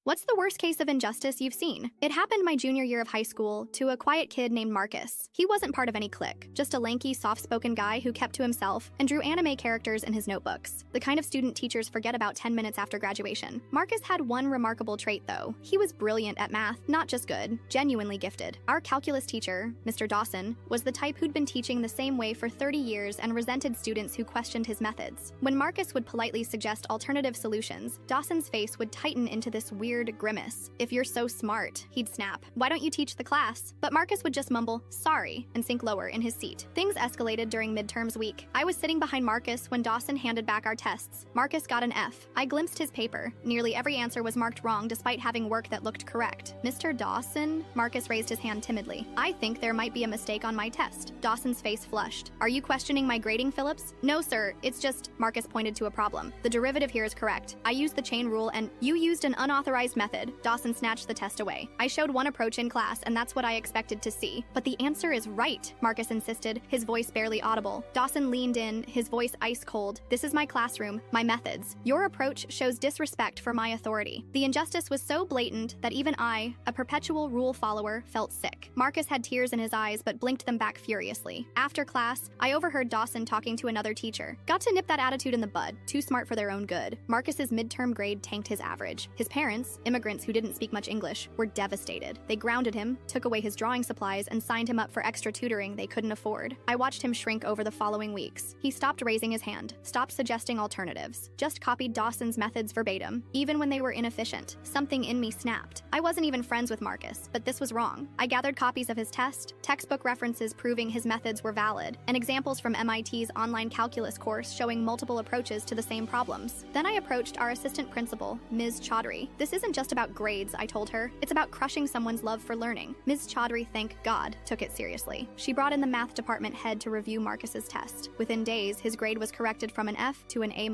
What's the worst case of injustice you've seen? It happened my junior year of high school to a quiet kid named Marcus. He wasn't part of any clique, just a lanky, soft-spoken guy who kept to himself and drew anime characters in his notebooks, the kind of student teachers forget about 10 minutes after graduation. Marcus had one remarkable trait, though. He was brilliant at math, not just good, genuinely gifted. Our calculus teacher, Mr. Dawson, was the type who'd been teaching the same way for 30 years and resented students who questioned his methods. When Marcus would politely suggest alternative solutions, Dawson's face would tighten into this weird grimace. "If you're so smart," he'd snap, "why don't you teach the class?" But Marcus would just mumble, "Sorry," and sink lower in his seat. Things escalated during midterms week. I was sitting behind Marcus when Dawson handed back our tests. Marcus got an F. I glimpsed his paper. Nearly every answer was marked wrong despite having work that looked correct. "Mr. Dawson?" Marcus raised his hand timidly. "I think there might be a mistake on my test." Dawson's face flushed. "Are you questioning my grading, Phillips?" "No, sir, it's just," Marcus pointed to a problem. "The derivative here is correct. I used the chain rule and you used an unauthorized method." Dawson snatched the test away. "I showed one approach in class and that's what I expected to see." "But the answer is right," Marcus insisted, his voice barely audible. Dawson leaned in, his voice ice cold. "This is my classroom, my methods. Your approach shows disrespect for my authority." The injustice was so blatant that even I, a perpetual rule follower, felt sick. Marcus had tears in his eyes but blinked them back furiously. After class, I overheard Dawson talking to another teacher. Got to nip that attitude in the bud, too smart for their own good. Marcus's midterm grade tanked his average. His parents, immigrants who didn't speak much English, were devastated. They grounded him, took away his drawing supplies, and signed him up for extra tutoring they couldn't afford. I watched him shrink over the following weeks. He stopped raising his hand, stopped suggesting alternatives, just copied Dawson's methods verbatim, even when they were inefficient. Something in me snapped. I wasn't even friends with Marcus, but this was wrong. I gathered copies of his test, textbook references proving his methods were valid, and examples from MIT's online calculus course showing multiple approaches to the same problems. Then I approached our assistant principal, Ms. Chaudhry. "This isn't just about grades," I told her. "It's about crushing someone's love for learning." Ms. Chaudhry, thank God, took it seriously. She brought in the math department head to review Marcus's test. Within days, his grade was corrected from an F to an A-.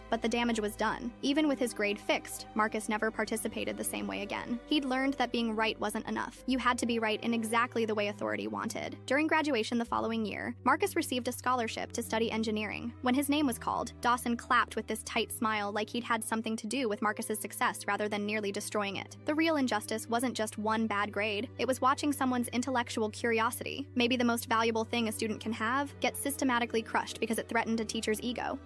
But the damage was done. Even with his grade fixed, Marcus never participated the same way again. He'd learned that being right wasn't enough. You had to be right in exactly the way authority wanted. During graduation the following year, Marcus received a scholarship to study engineering. When his name was called, Dawson clapped with this tight smile like he'd had something to do with Marcus's success rather than nearly destroying it. The real injustice wasn't just one bad grade, it was watching someone's intellectual curiosity, maybe the most valuable thing a student can have, get systematically crushed because it threatened a teacher's ego.